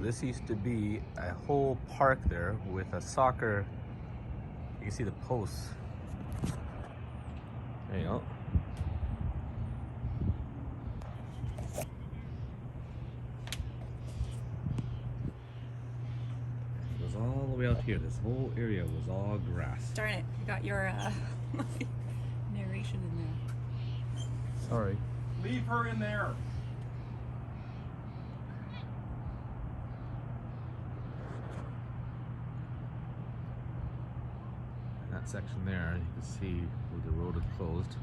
this used to be a whole park there with a soccer. You can see the posts. There you go. It was all the way out here. This whole area was all grass. Darn it, you got your narration in there. Sorry. Leave her in there. That section there, you can see where the road had closed.